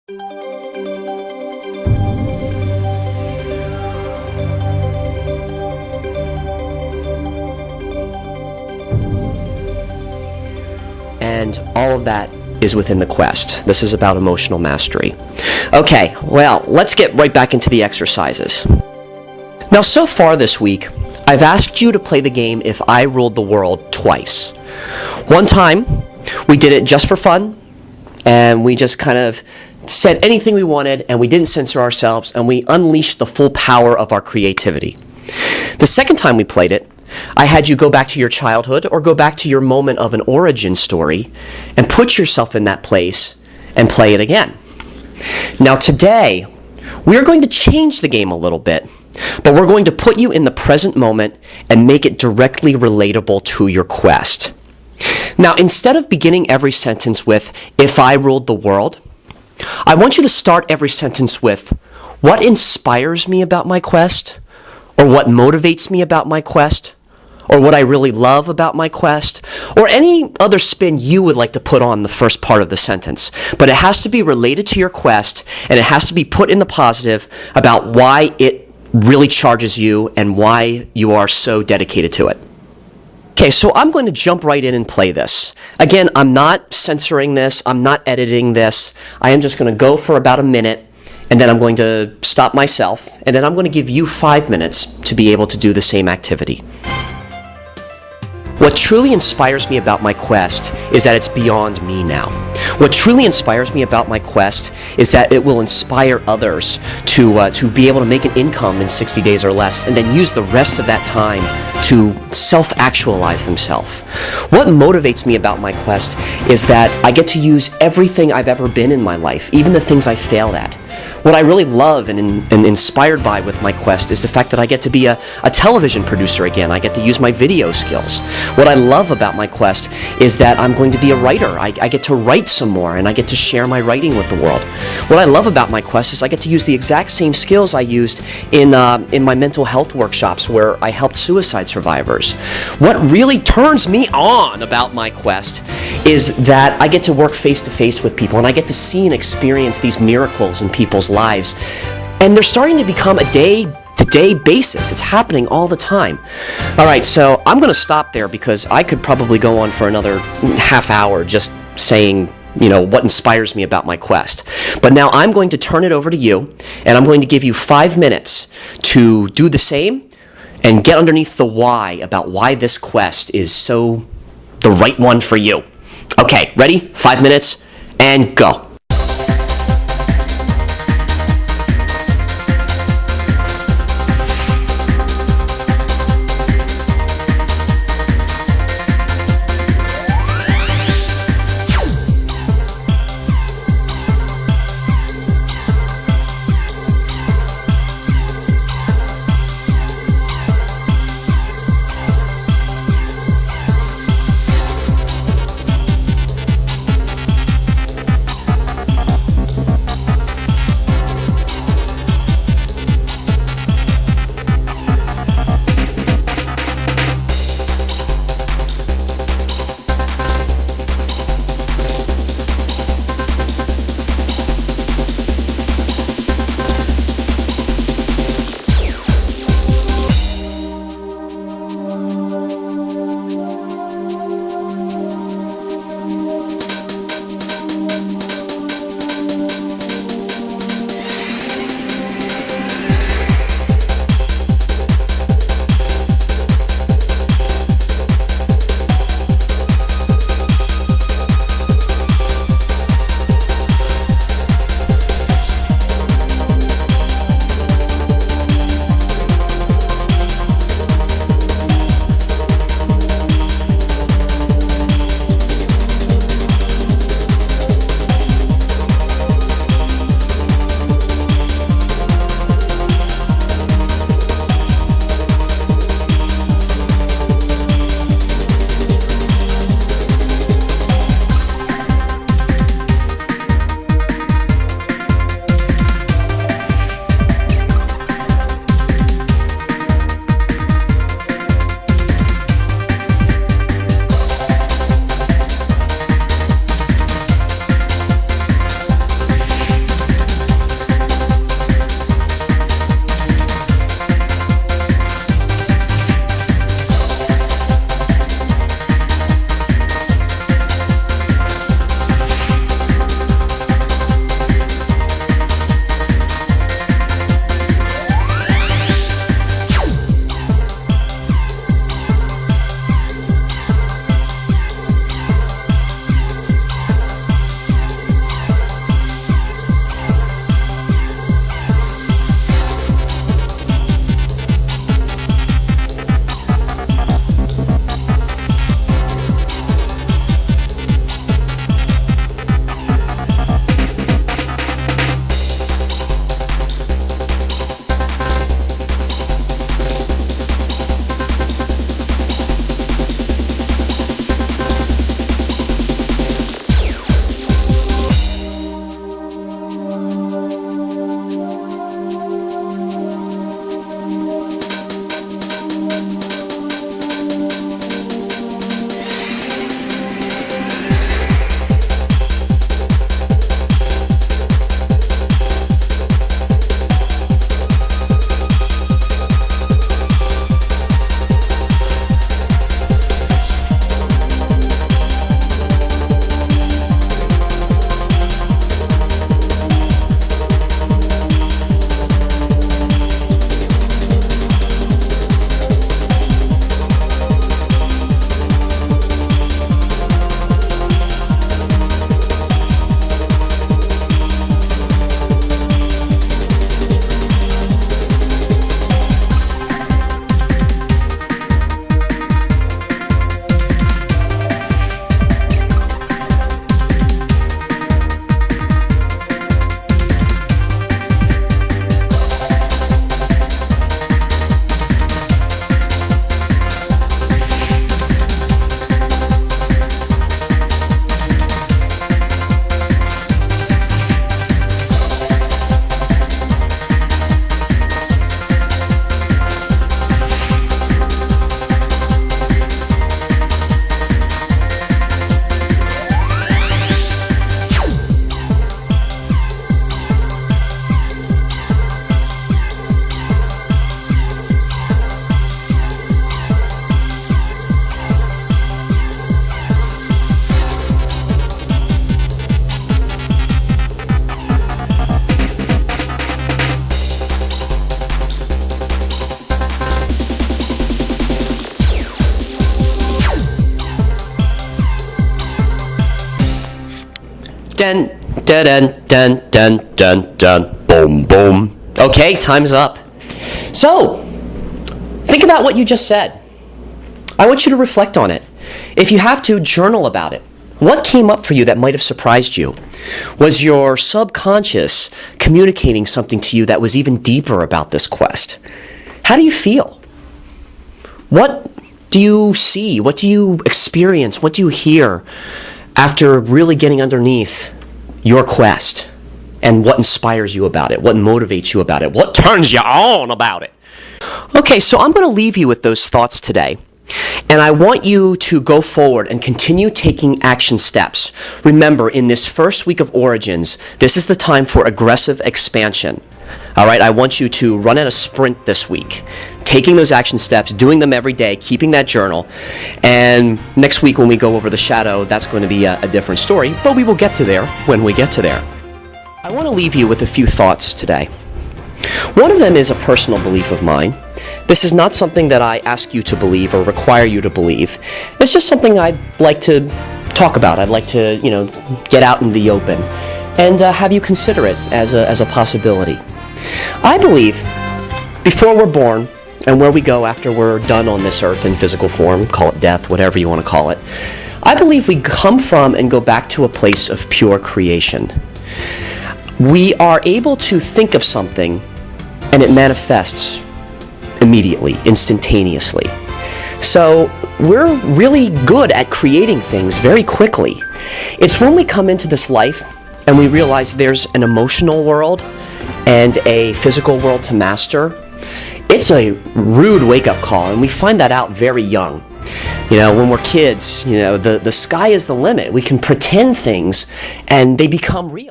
And all of that is within the quest. This is about emotional mastery. Okay, well, let's get right back into the exercises. Now, so far this week, I've asked you to play the game If I Ruled the World twice. One time, we did it just for fun, and we just kind of said anything we wanted, and we didn't censor ourselves, and we unleashed the full power of our creativity. The second time we played it, I had you go back to your childhood or go back to your moment of an origin story and put yourself in that place and play it again. Now today, we are going to change the game a little bit, but we're going to put you in the present moment and make it directly relatable to your quest. Now, instead of beginning every sentence with, "If I ruled the world," I want you to start every sentence with, "What inspires me about my quest?" or "What motivates me about my quest?" or "What I really love about my quest?" or any other spin you would like to put on the first part of the sentence. But it has to be related to your quest, and it has to be put in the positive about why it really charges you and why you are so dedicated to it. Okay, so I'm going to jump right in and play this. Again, I'm not censoring this. I'm not editing this. I am just going to go for about a minute, and then I'm going to stop myself, and then I'm going to give you 5 minutes to be able to do the same activity. What truly inspires me about my quest is that it's beyond me now. What truly inspires me about my quest is that it will inspire others to be able to make an income in 60 days or less, and then use the rest of that time to self-actualize themselves. What motivates me about my quest is that I get to use everything I've ever been in my life, even the things I failed at. What I really love and inspired by with my quest is the fact that I get to be a television producer again. I get to use my video skills. What I love about my quest is that I'm going to be a writer. I get to write some more, and I get to share my writing with the world. What I love about my quest is I get to use the exact same skills I used in my mental health workshops where I helped suicide survivors. What really turns me on about my quest is that I get to work face-to-face with people, and I get to see and experience these miracles in people's lives. And they're starting to become a day-to-day basis. It's happening all the time. All right, so I'm going to stop there because I could probably go on for another half hour just saying, what inspires me about my quest. But now I'm going to turn it over to you, and I'm going to give you 5 minutes to do the same and get underneath the why about why this quest is so the right one for you. Okay, ready? 5 minutes, and go. dun, dun, dun, dun, dun, dun, boom, boom. Okay, time's up. So, think about what you just said. I want you to reflect on it. If you have to, journal about it. What came up for you that might have surprised you? Was your subconscious communicating something to you that was even deeper about this quest? How do you feel? What do you see? What do you experience? What do you hear after really getting underneath your quest? And what inspires you about it? What motivates you about it? What turns you on about it? Okay, so I'm going to leave you with those thoughts today. And I want you to go forward and continue taking action steps. Remember, in this first week of Origins, this is the time for aggressive expansion. All right, I want you to run at a sprint this week, taking those action steps, doing them every day, keeping that journal. And next week when we go over the shadow, that's going to be a different story, but we will get to there when we get to there. I want to leave you with a few thoughts today. One of them is a personal belief of mine. This is not something that I ask you to believe or require you to believe. It's just something I'd like to talk about. I'd like to, get out in the open and have you consider it as a possibility. I believe before we're born and where we go after we're done on this earth in physical form, call it death, whatever you want to call it, I believe we come from and go back to a place of pure creation. We are able to think of something and it manifests immediately, instantaneously. So we're really good at creating things very quickly. It's when we come into this life and we realize there's an emotional world and a physical world to master. It's a rude wake-up call, and we find that out very young. When we're kids, the sky is the limit. We can pretend things and they become real.